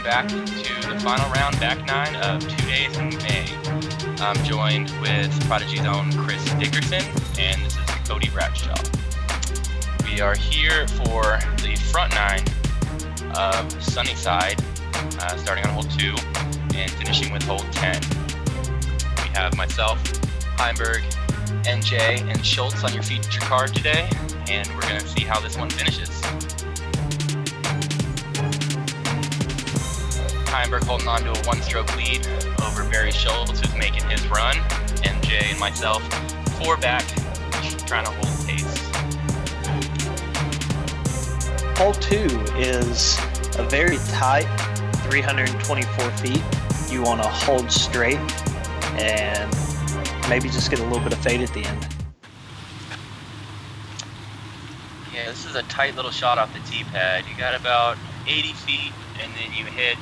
back to the final round, back 9 of 2 days in May. I'm joined with Prodigy's own Chris Dickerson, and this is Cody Bradshaw. We are here for the front 9 of Sunnyside, starting on hole 2 and finishing with hole 10. We have myself, Heimburg, NJ, and Schultz on your feature card today, and we're going to see how this one finishes. Heimburg holding on to a 1-stroke lead over Barry Schultz, who's making his run. NJ and myself 4 back, trying to hold pace. Hole 2 is a very tight 324 feet. You want to hold straight and maybe just get a little bit of fade at the end. Yeah, this is a tight little shot off the tee pad. You got about 80 feet, and then you hit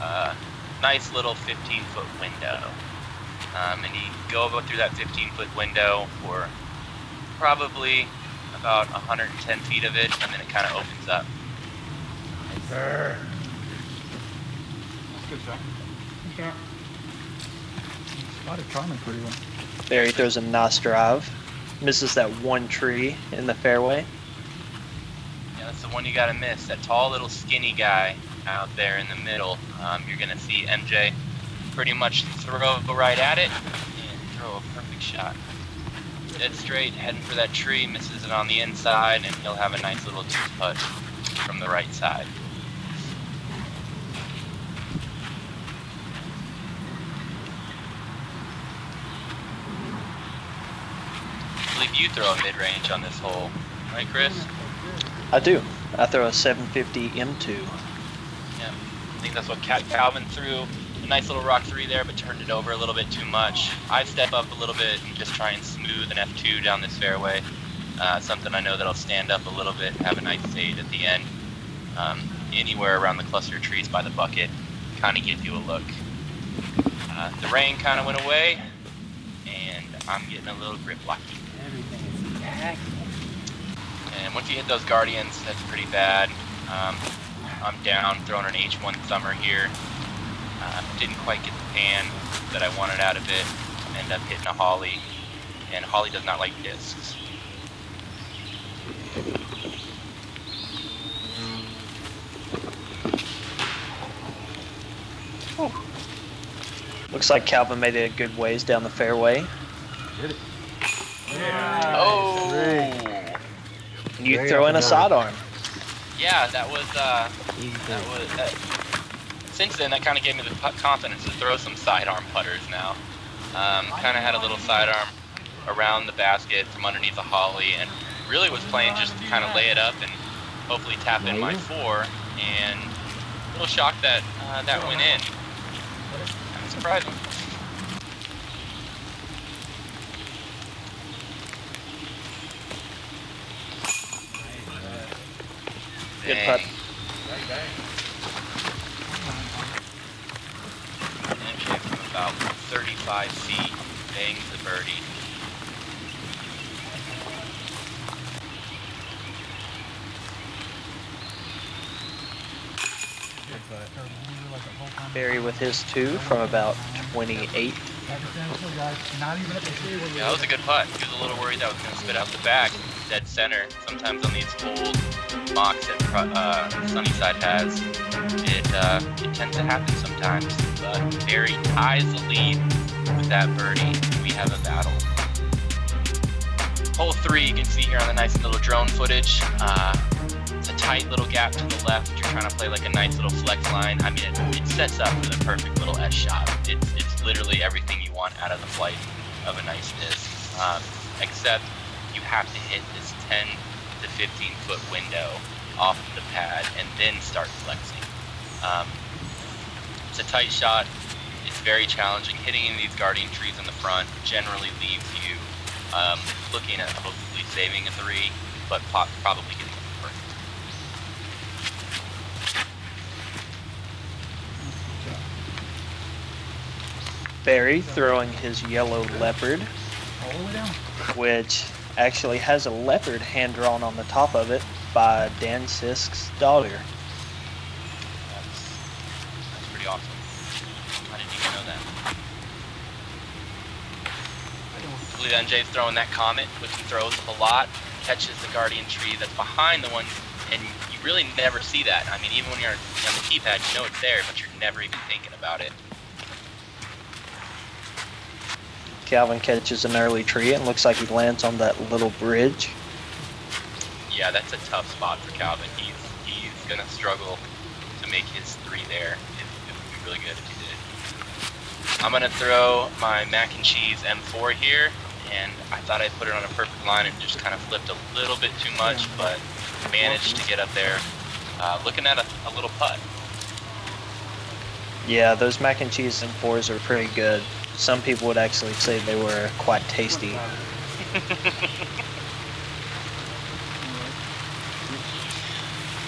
a nice little 15-foot window. And you go up through that 15-foot window for probably about 110 feet of it, and then it kind of opens up. That's good shot. Good shot. Spotted Charming pretty well. Barry throws a nice drive. Misses that one tree in the fairway. Yeah, that's the one you gotta miss. That tall little skinny guy out there in the middle. You're gonna see MJ pretty much throw right at it and throw a perfect shot. Dead straight, heading for that tree, misses it on the inside, and he'll have a nice little 2-putt from the right side. I believe you throw a mid-range on this hole, right, Chris? I do. I throw a 750 M2. Yeah, I think that's what Calvin threw. A nice little rock 3 there, but turned it over a little bit too much. I step up a little bit and just try and smooth an F2 down this fairway. Something I know that'll stand up a little bit, have a nice fade at the end. Anywhere around the cluster of trees by the bucket, kind of gives you a look. The rain kind of went away, and I'm getting a little grip lucky. Everything is packed. And once you hit those Guardians, that's pretty bad. I'm down, throwing an H1 thumber here. Didn't quite get the pan that I wanted out of it. Ended up hitting a Holly, and Holly does not like discs. Looks like Calvin made it a good ways down the fairway. Hit it. Yeah. Oh! You throw in a sidearm. Yeah, that was since then, that kind of gave me the confidence to throw some sidearm putters now. Kind of had a little sidearm around the basket from underneath the Holly, and really was playing just to kind of lay it up and hopefully tap in my 4. And a little shocked that that went in. Kind of surprising. Good putt. MJ from about 35 feet, bangs the birdie. Barry with his 2 from about 28. Yeah, that was a good putt. He was a little worried that was going to spit out the back. Dead center. Sometimes on these old mocks that Sunnyside has, it tends to happen sometimes. But Barry ties the lead with that birdie. We have a battle. Hole 3, you can see here on the nice little drone footage. It's a tight little gap to the left. You're trying to play like a nice little flex line. I mean, it sets up for the perfect little S shot. It's literally everything you want out of the flight of a nice disc. Except you have to hit this 10 to 15 foot window off of the pad and then start flexing. It's a tight shot. It's very challenging. Hitting in these guardian trees in the front generally leaves you looking at hopefully saving a 3, but probably getting a 4. Barry throwing his yellow leopard, All the way down. which actually has a leopard hand drawn on the top of it by Dan Sisk's daughter. typically MJ's throwing that Comet, which he throws a lot, catches the Guardian tree that's behind the one, and you really never see that. I mean, even when you're on the tee pad, you know it's there, but you're never even thinking about it. Calvin catches an early tree and looks like he lands on that little bridge. Yeah, that's a tough spot for Calvin. He's gonna struggle to make his 3 there. It would be really good if he did. I'm gonna throw my mac and cheese M4 here, and I thought I'd put it on a perfect line and just kind of flipped a little bit too much, but managed to get up there. Looking at a little putt. Yeah, those mac and cheese M4s are pretty good. Some people would actually say they were quite tasty.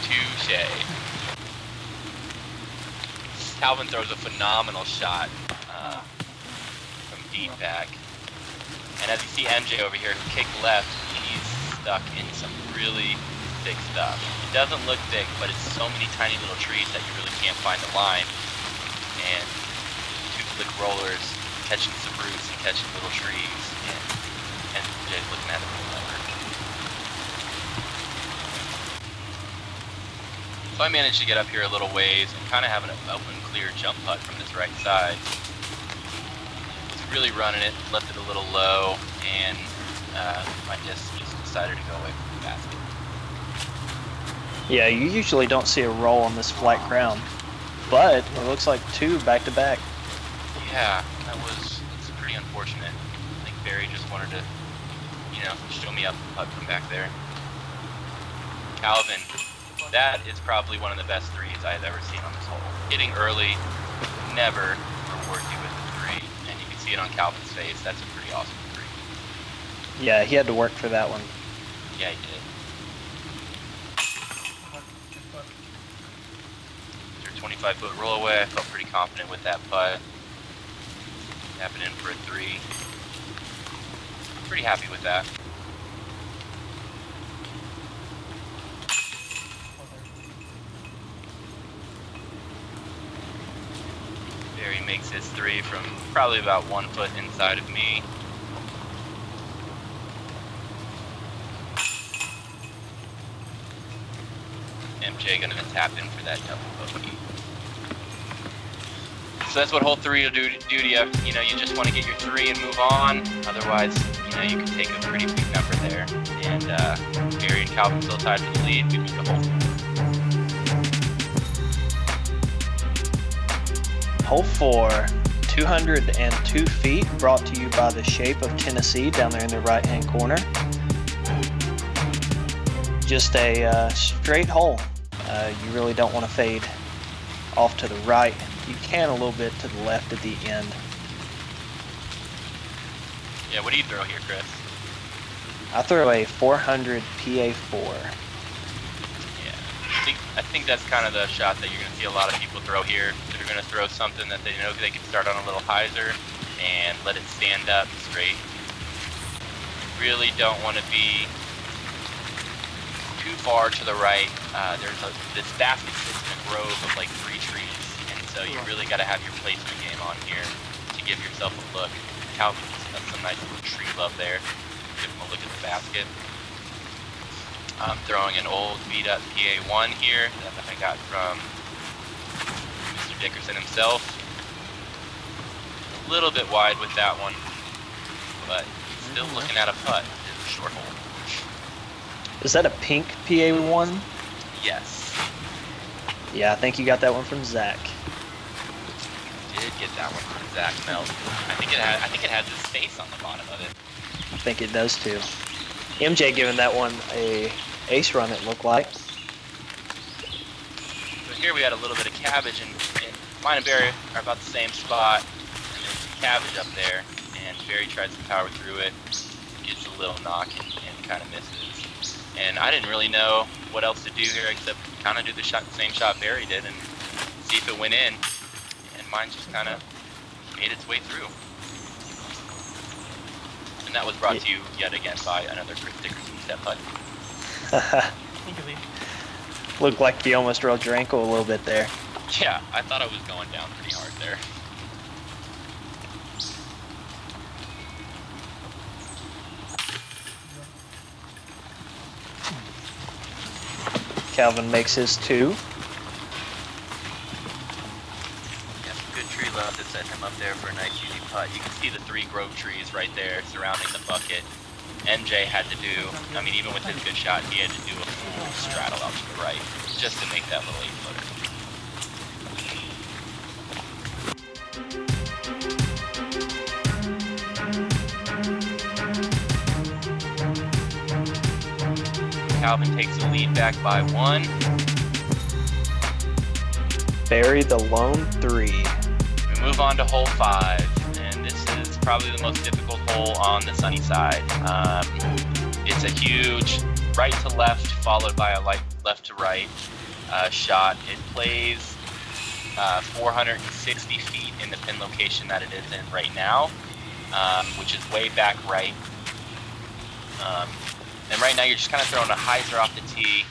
Touché. Calvin throws a phenomenal shot from deep back. And as you see MJ over here who kicked left, he's stuck in some really thick stuff. It doesn't look thick, but it's so many tiny little trees that you really can't find the line. And 2 flick rollers, catching some roots and catching little trees, and MJ's looking at it from over. So I managed to get up here a little ways and kind of have an open, clear jump putt from this right side. Was really running it, left it a little low, and my disc just decided to go away from the basket. Yeah, you usually don't see a roll on this flat ground, but it looks like 2 back-to-back. Yeah, it's pretty unfortunate. I think Barry just wanted to, show me up putt from back there. Calvin, that is probably one of the best 3s I've ever seen on this hole. Hitting early, never reward you with a 3, and you can see it on Calvin's face. That's a pretty awesome 3. Yeah, he had to work for that one. Yeah, he did. Your 25-foot roll away, I felt pretty confident with that putt. Tapping in for a 3. Pretty happy with that. Barry makes his 3 from probably about 1 foot inside of me. MJ gonna tap in for that double bogey. So that's what hole 3 will do to you. You just want to get your 3 and move on. Otherwise, you can take a pretty big number there. And Barry and Calvin still tied for the lead. We move to hole 4. Hole 4, 202 feet, brought to you by the Shape of Tennessee down there in the right-hand corner. Just a straight hole. You really don't want to fade off to the right. You can a little bit to the left at the end. Yeah, what do you throw here, Chris? I throw a 400 PA4. Yeah, I think that's kind of the shot that you're going to see a lot of people throw here. They're going to throw something that they know they can start on a little hyzer and let it stand up straight. You really don't want to be too far to the right. This basket sits in a grove of like 3 trees. So you really got to have your placement game on here to give yourself a look. Calvin's got some nice little tree love there. Give him a look at the basket. I'm throwing an old beat up PA1 here that I got from Mr. Dickerson himself. A little bit wide with that one, but still looking at a putt. It's a short hole. Is that a pink PA1? Yes. Yeah, I think you got that one from Zach. Did get that one from Zach Melt. I think it has his face on the bottom of it. I think it does too. MJ giving that one a ace run, it looked like. So here we had a little bit of cabbage, and mine and Barry are about the same spot. And there's some cabbage up there, and Barry tries to power through it, gets a little knock, and kind of misses. And I didn't really know what else to do here except kind of do the same shot Barry did and see if it went in. Mine just kind of made its way through. And that was brought to you yet again by another Chris Dickerson step putt. Looked like you almost rolled your ankle a little bit there. Yeah, I thought I was going down pretty hard there. Calvin makes his 2. Yeah, some good tree left to set him up there for a nice easy putt. You can see the 3 grove trees right there surrounding the bucket. MJ had to do, I mean, even with his good shot, he had to do a full straddle out to the right just to make that little 8-footer. Calvin takes the lead back by 1. Barry the lone 3. We move on to hole 5, and this is probably the most difficult hole on the Sunnyside. It's a huge right to left followed by a light left to right shot. It plays 460 feet in the pin location that it is in right now, which is way back right. And right now you're just kind of throwing a hyzer off the tee.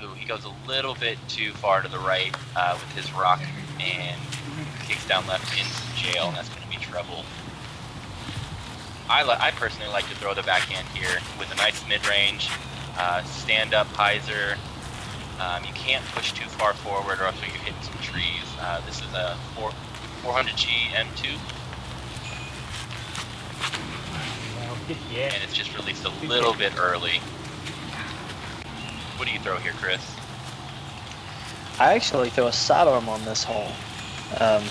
Ooh, he goes a little bit too far to the right with his rock and kicks down left into jail, and that's going to be trouble. I personally like to throw the backhand here with a nice mid-range, stand-up hyzer. You can't push too far forward or else you're hitting some trees. This is a 400G M2. And it's just released a little bit early. What do you throw here, Chris? I actually throw a sidearm on this hole. I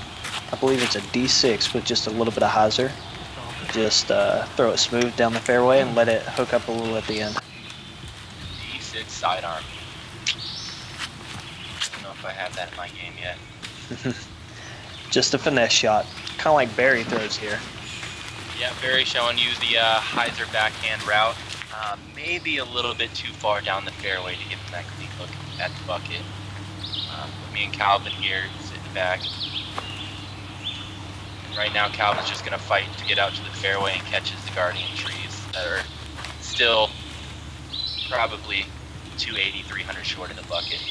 believe it's a D6 with just a little bit of hyzer. Just throw it smooth down the fairway and let it hook up a little at the end. D6 sidearm. I don't know if I have that in my game yet. Just a finesse shot, kind of like Barry throws here. Yeah, Barry showing you the hyzer backhand route. Maybe a little bit too far down the fairway to give him that clean look at the bucket. Me and Calvin here sitting back. And right now Calvin's just going to fight to get out to the fairway and catches the guardian trees that are still probably 280, 300 short of the bucket.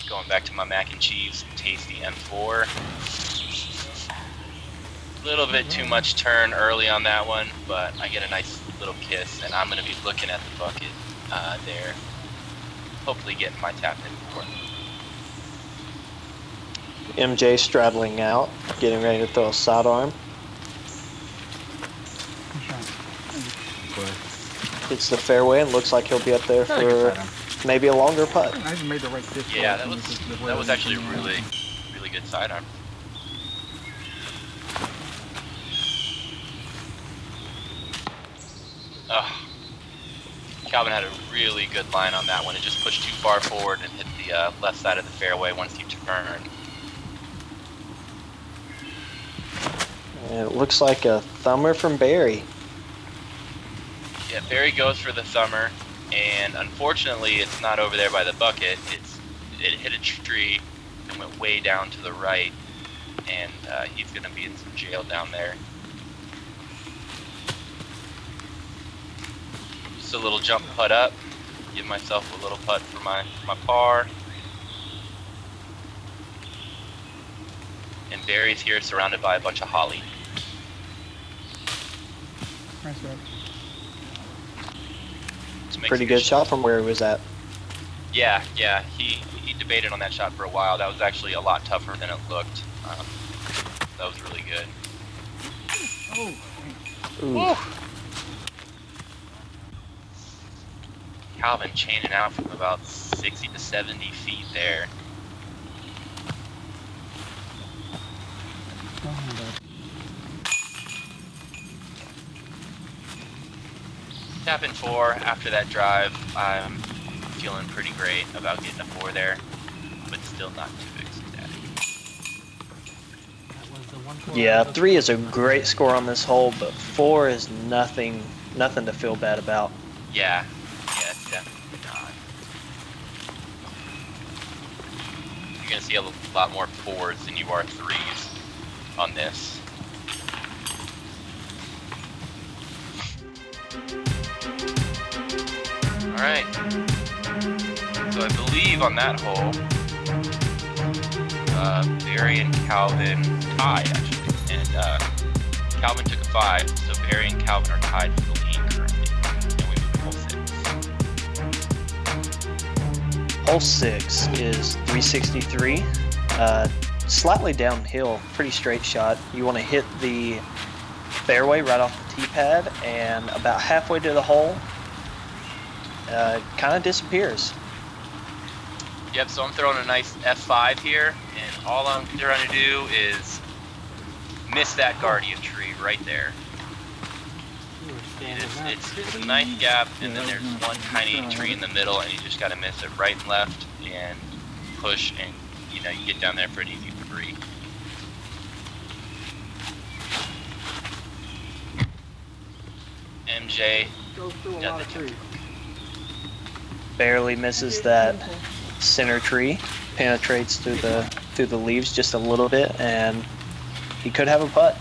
Going back to my mac and cheese, tasty M4. Little bit too much turn early on that one, but I get a nice little kiss, and I'm going to be looking at the bucket there. Hopefully getting my tap in for MJ straddling out, getting ready to throw a sidearm. Hits the fairway and looks like he'll be up there for maybe a longer putt. I even made the right disc. Yeah, that was actually a really good sidearm. Oh, Calvin had a really good line on that one. It just pushed too far forward and hit the left side of the fairway once you turn. It looks like a thumber from Barry. Yeah, Barry goes for the thumber, and unfortunately it's not over there by the bucket. It hit a tree and went way down to the right, and he's going to be in some jail down there. Just a little jump putt up, give myself a little putt for my par. And Barry's here surrounded by a bunch of holly. Nice job. Pretty good shot from where he was at. Yeah, he debated on that shot for a while. That was actually a lot tougher than it looked. That was really good. Oh. Ooh. Calvin chaining out from about 60 to 70 feet there. Tapping 4 after that drive. I'm feeling pretty great about getting a 4 there, but still not too ecstatic. Yeah, 3 is a great score on this hole, but 4 is nothing to feel bad about. Yeah, it's definitely not. You're gonna see a lot more 4s than you are 3s on this. Alright, so I believe on that hole, Barry and Calvin tied actually, and Calvin took a 5, so Barry and Calvin are tied for the lead currently, and we move to hole 6. Hole 6 is 363. Slightly downhill, pretty straight shot. You want to hit the fairway right off the tee pad, and about halfway to the hole, kind of disappears. Yep, so I'm throwing a nice F5 here, and all I'm trying to do is miss that guardian tree right there. It's a nice gap, and then there's one tiny tree in the middle, and you just got to miss it right and left, and push, and you get down there for an easy 3. MJ does it. Barely misses that center tree, penetrates through the leaves just a little bit, and he could have a putt.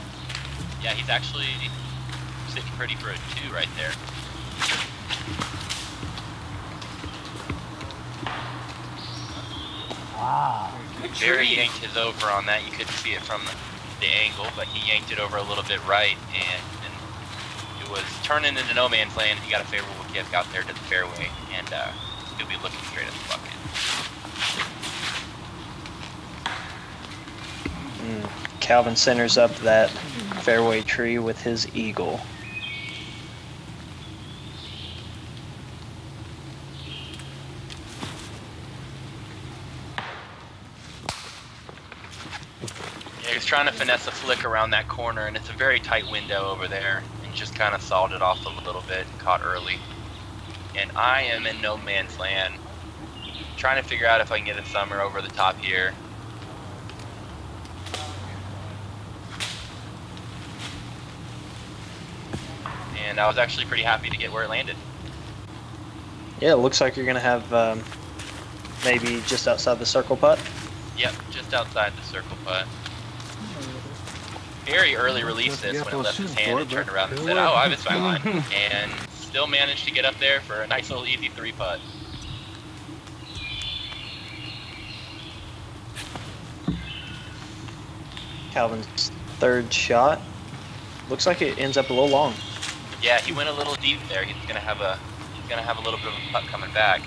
Yeah, he's actually sitting pretty for a 2 right there. Wow. Barry yanked his over on that. You couldn't see it from the angle, but he yanked it over a little bit right, and it was turning into no man's land. He got a favorable kick out there to the fairway, and he'll be looking straight at the bucket. Calvin centers up that fairway tree with his eagle. Yeah, he's trying to finesse a flick around that corner, and it's a very tight window over there, and just kind of sawed it off a little bit, caught early. And I am in no man's land, trying to figure out if I can get a summer over the top here. And I was actually pretty happy to get where it landed. Yeah, it looks like you're going to have maybe just outside the circle putt. Yep, just outside the circle putt. Very early released this when it left his hand and turned around and said, oh, I have a sight line. And still managed to get up there for a nice little easy 3 putt. Calvin's third shot. Looks like it ends up a little long. Yeah, he went a little deep there. He's gonna have a little bit of a putt coming back.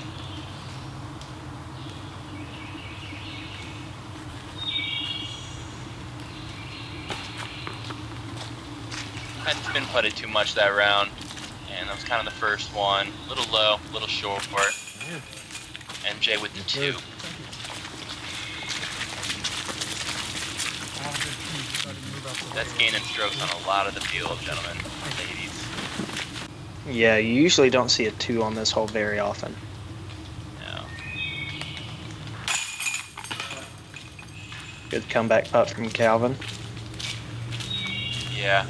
Hadn't been putted too much that round, and that was kind of the first one. A little low, a little short. MJ with the 2. That's gaining strokes on a lot of the field, gentlemen, ladies. Yeah, you usually don't see a 2 on this hole very often. No. Good comeback putt from Calvin. Yeah.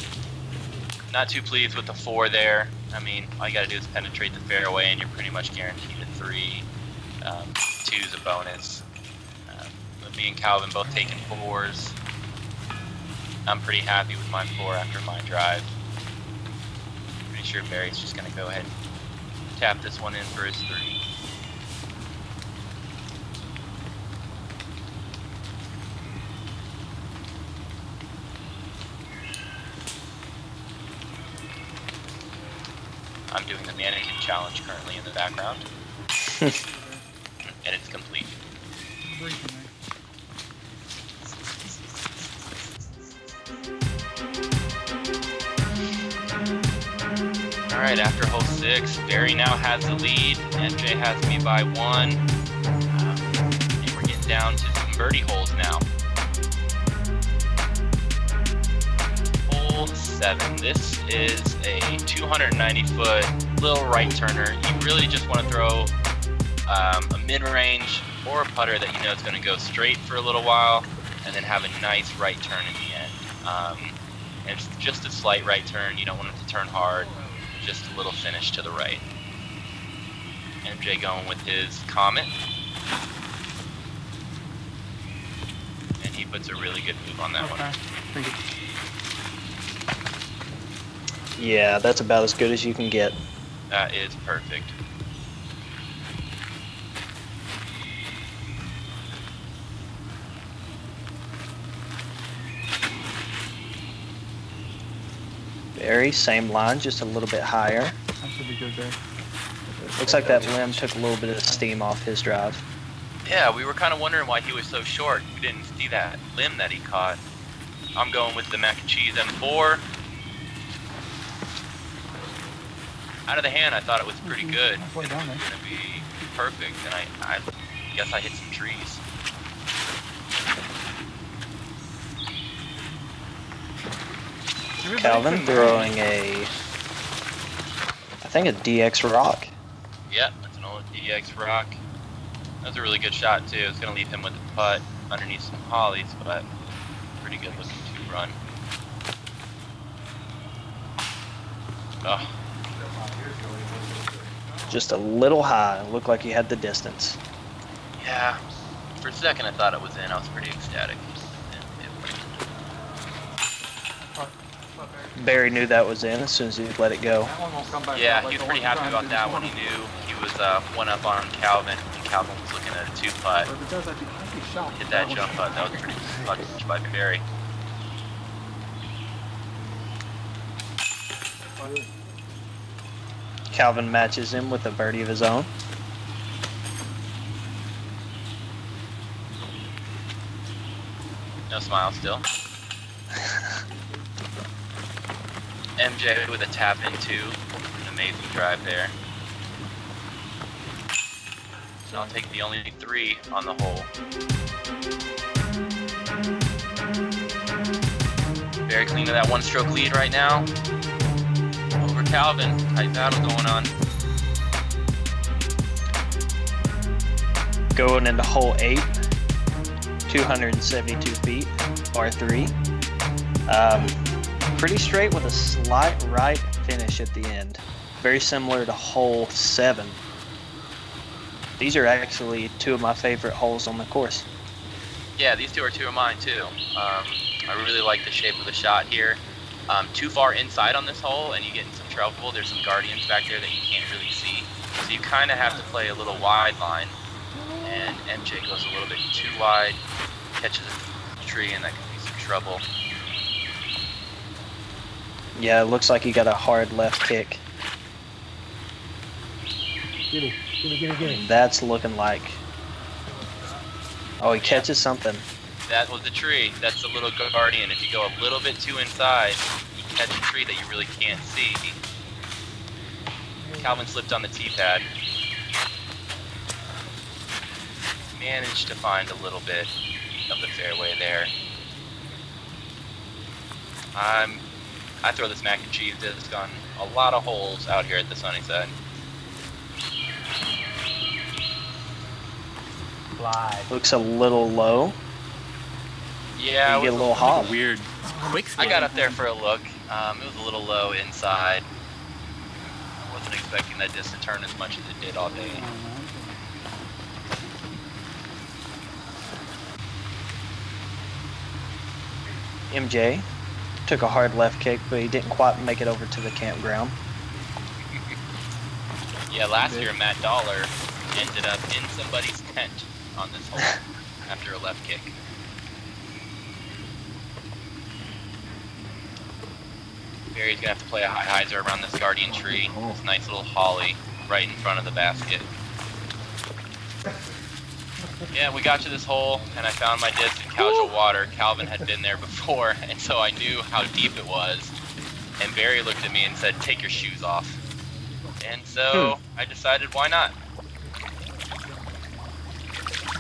Not too pleased with the 4 there. I mean, all you gotta do is penetrate the fairway and you're pretty much guaranteed a 3. 2's a bonus. Me and Calvin both taking 4s. I'm pretty happy with my 4 after my drive. Pretty sure Barry's just gonna go ahead and tap this one in for his 3. I'm doing the mannequin challenge currently in the background. And it's complete. Alright, after hole 6, Barry now has the lead. MJ has me by 1. And we're getting down to some birdie holes now. Hole 7. This is a 290-foot little right turner. You really just want to throw a mid-range or a putter that you know is going to go straight for a little while and then have a nice right turn in the end. And it's just a slight right turn. You don't want it to turn hard. Just a little finish to the right. MJ going with his Comet. And he puts a really good move on that one. Thank you. Yeah, that's about as good as you can get. That is perfect. Barry, same line, just a little bit higher. That should be good there. Looks like that limb took a little bit of steam off his drive. Yeah, we were kind of wondering why he was so short. We didn't see that limb that he caught. I'm going with the mac and cheese M4. Out of the hand, I thought it was pretty good. It was going to be perfect, and I guess I hit some trees. Calvin throwing I think a DX rock. Yep, that's an old DX rock. That was a really good shot too. It's gonna leave him with a putt underneath some hollies, but pretty good looking 2-run. Oh. Just a little high. Looked like he had the distance. Yeah. For a second I thought it was in. I was pretty ecstatic. Barry knew that was in as soon as he let it go. Yeah, he was pretty happy about that one. He knew he was one up on Calvin, and Calvin was looking at a 2-putt. Hit that jump putt. That was pretty clutch by Barry. Calvin matches him with a birdie of his own. No smile still. MJ with a tap into, an amazing drive there. So I'll take the only 3 on the hole. Very clean to that 1-stroke lead right now. Over Calvin, tight battle going on. Going into hole 8, 272 feet, par3. Pretty straight with a slight right finish at the end. Very similar to hole 7. These are actually 2 of my favorite holes on the course. Yeah, these 2 are 2 of mine too. I really like the shape of the shot here. Too far inside on this hole and you get in some trouble. There's some guardians back there that you can't really see. So you kind of have to play a little wide line. And MJ goes a little bit too wide, catches a tree, and that could be some trouble. Yeah, it looks like he got a hard left kick. Get it. That's looking like... Oh, he catches something. That was the tree. That's the little guardian. If you go a little bit too inside, you catch a tree that you really can't see. Calvin slipped on the tee pad. Managed to find a little bit of the fairway there. I throw this mac and cheese disc on a lot of holes out here at the Sunnyside. Looks a little low. Yeah, you get a little hot. Weird quick spin. I got up there for a look. It was a little low inside. I wasn't expecting that disc to turn as much as it did all day. MJ took a hard left kick, but he didn't quite make it over to the campground. Yeah, last year Matt Dollar ended up in somebody's tent on this hole after a left kick. Barry's gonna have to play a high hyzer around this guardian tree. This nice little holly right in front of the basket. Yeah, we got to this hole, and I found my disc in casual water. Calvin had been there before, and so I knew how deep it was. And Barry looked at me and said, "Take your shoes off." And so I decided, why not?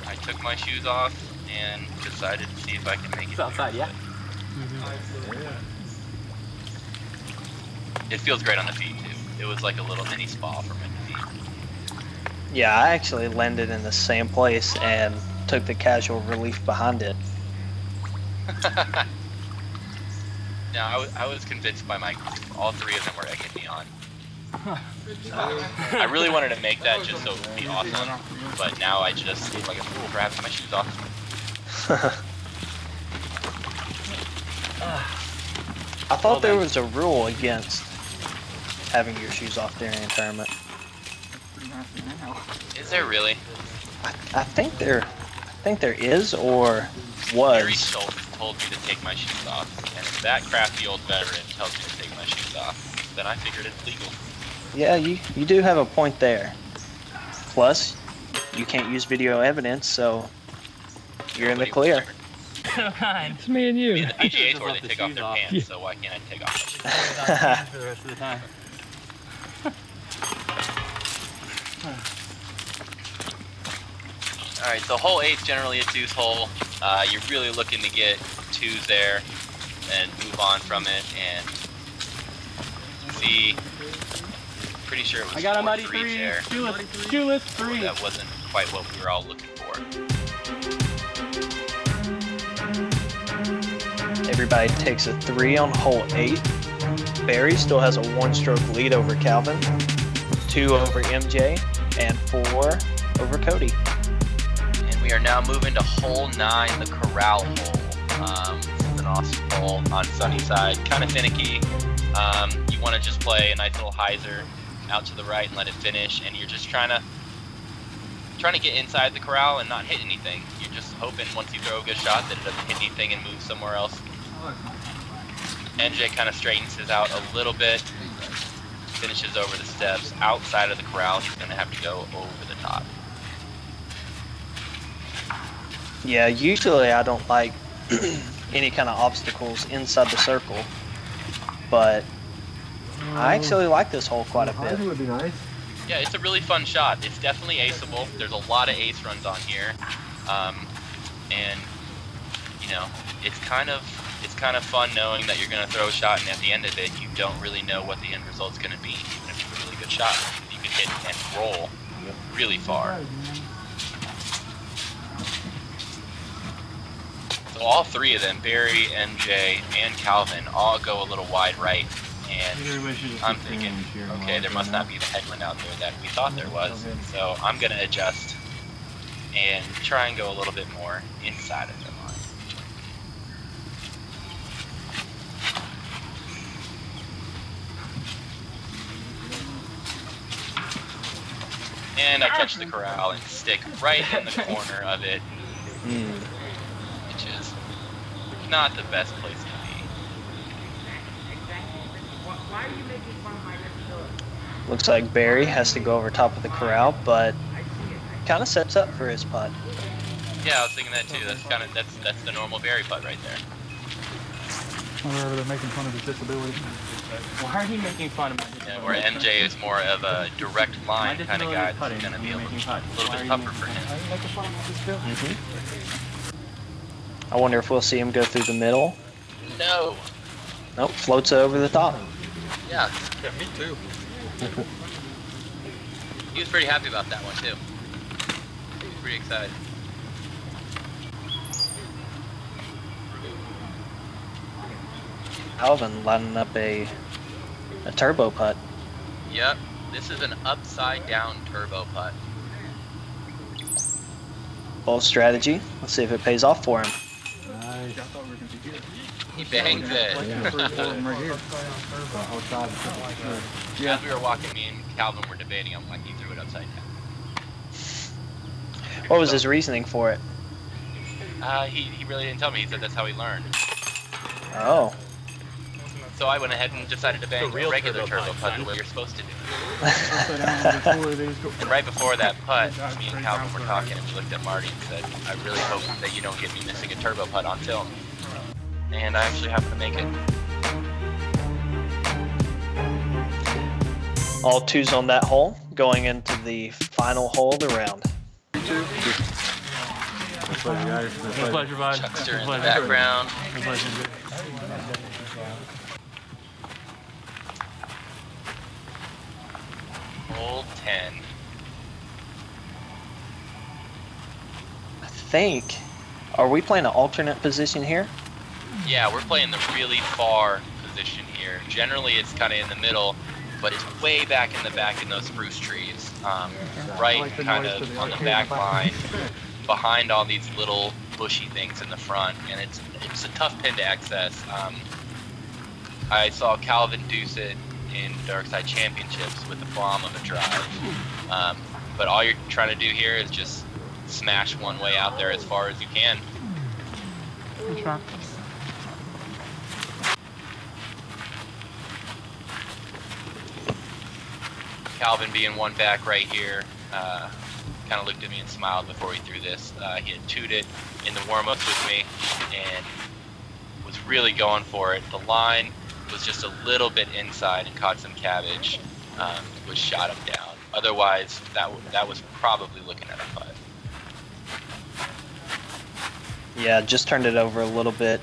I took my shoes off and decided to see if I could make it. It's outside, yeah? It feels great on the feet, too. It was like a little mini spa for my feet. Yeah, I actually landed in the same place and took the casual relief behind it. No, I was convinced by my group. All 3 of them were egging me on. I really wanted to make that just so it would be awesome, but now I just look like a fool for having my shoes off. I thought there was a rule against having your shoes off during a tournament. Is there really? I think there is, or was. Barry Schultz told me to take my shoes off, and if that crafty old veteran tells me to take my shoes off, then I figured it's legal. Yeah, you do have a point there. Plus, you can't use video evidence, so you're in the clear. So kind. It's me and you. I mean, the PGA Tour, they take off their pants, Yeah. so why can't I take off my shoes? For the rest of the time. Alright, so hole 8 is generally a deuce hole. You're really looking to get 2s there and move on from it and see. Pretty sure it was I got a 4 muddy 3 3. there. Shoeless 3. That wasn't quite what we were all looking for. Everybody takes a 3 on hole 8. Barry still has a 1-stroke lead over Calvin, 2 over MJ, and 4 over Cody. And we are now moving to hole 9, the corral hole. This is an awesome hole on Sunnyside, kind of finicky. You want to just play a nice little hyzer out to the right and let it finish, and you're just trying to get inside the corral and not hit anything. You're just hoping once you throw a good shot that it doesn't hit anything and move somewhere else. NJ kind of straightens his out a little bit, finishes over the steps outside of the corral. He's going to have to go over the top. Yeah, usually I don't like any kind of obstacles inside the circle, but I actually like this hole quite a bit. Would be nice. Yeah, it's a really fun shot. It's definitely aceable. There's a lot of ace runs on here, and you know, it's kind of fun knowing that you're going to throw a shot, and at the end of it, you don't really know what the end result's going to be, even if it's a really good shot. You can hit and roll really far. So all 3 of them, Barry, MJ, and Calvin, all go a little wide right. And I'm thinking, okay, there must not be the headwind out there that we thought there was. So I'm going to adjust and try and go a little bit more inside of their line. And I catch the corral and stick right in the corner of it, which is not the best place to be. Looks like Barry has to go over top of the corral, but kind of sets up for his putt. Yeah, I was thinking that too. That's the normal Barry putt right there. Whenever they're making fun of his disability. Why are you making fun of my Yeah, where MJ is more of a direct line kind of guy. This is going to be a little bit tougher for him. I wonder if we'll see him go through the middle. No. Nope, floats over the top. Yeah. Yeah, me too. He was pretty happy about that one too. He was pretty excited. Calvin lining up a turbo putt. Yep. This is an upside down turbo putt. Bold strategy. Let's see if it pays off for him. Nice. He bangs it. Yeah. As we were walking, me and Calvin were debating on why he threw it upside down. What was his reasoning for it? He really didn't tell me. He said that's how he learned. Oh. So I went ahead and decided to bang a regular turbo putt the way you're supposed to do. And right before that putt, me and Calvin were talking, and we looked at Marty and said, I really hope that you don't get me missing a turbo putt on film. And I actually happened to make it. All 2s on that hole, going into the final hole of the round. Pleasure, guys. My pleasure, bud. Chuckster in the background. My pleasure. Hole 10. I think, are we playing an alternate position here? Yeah, we're playing the really far position here. Generally, it's kind of in the middle, but it's way back in the back in those spruce trees. Right kind of on the back line, behind all these little bushy things in the front, and it's a tough pin to access. I saw Calvin deuce it in Darkside Championships with the bomb of a drive. But all you're trying to do here is just smash one way out there as far as you can. Calvin being one back right here. kind of looked at me and smiled before we threw this. He had tooted in the warm-ups with me and was really going for it. The line was just a little bit inside and caught some cabbage, which shot him down. Otherwise, that was probably looking at a putt. Yeah, just turned it over a little bit.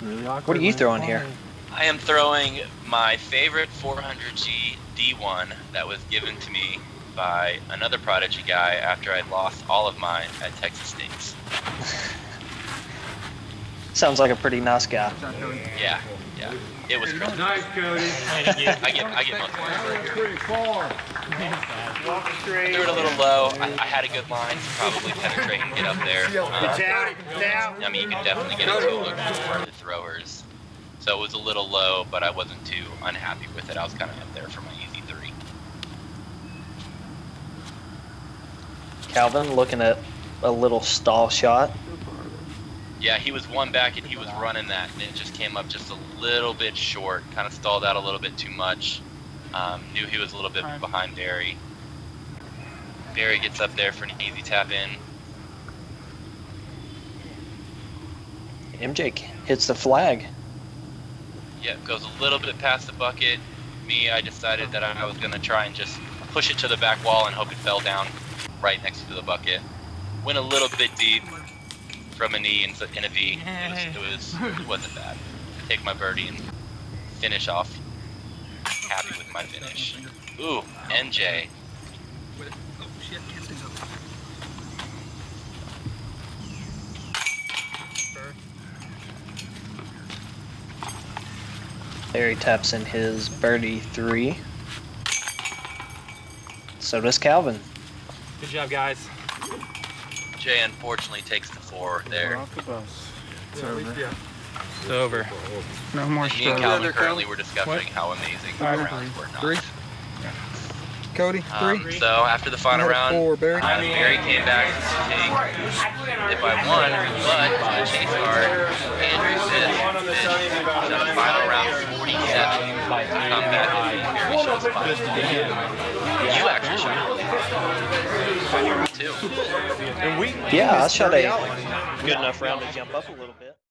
Really awkward. What are you throwing here? I am throwing my favorite 400G D1 that was given to me by another Prodigy guy after I'd lost all of mine at Texas State's. Sounds like a pretty nice guy. Yeah. It was crazy. Nice, Cody. I get most of That it. was pretty far. Threw it a little low. I had a good line to probably penetrate and get up there. I mean, you can definitely get a two-look for the throwers. So it was a little low, but I wasn't too unhappy with it. I was kind of up there for my easy 3. Calvin looking at a little stall shot. Yeah, he was one back and he was running that, and it just came up just a little bit short. Kind of stalled out a little bit too much. Knew he was a little bit behind Barry. Barry gets up there for an easy tap in. MJ hits the flag. Yeah, goes a little bit past the bucket. Me, I decided that I was going to try and just push it to the back wall and hope it fell down right next to the bucket. Went a little bit deep from a knee in a V. It wasn't bad. Take my birdie and finish off. Happy with my finish. Ooh, NJ. Barry taps in his birdie 3. So does Calvin. Good job, guys. Jay unfortunately takes the 4 there. Off the bus. It's over. It's over. No more Me and struggle. Calvin currently were discussing how amazing the rounds were not. 3. Cody, 3. So after the final round, 4, Barry. Barry came back to take if I won, but to the chase card, Andrew finished the final round 47 to come back and beat Barry Schultz 5. You actually shot too. Yeah, I shot a good enough round to jump up a little bit.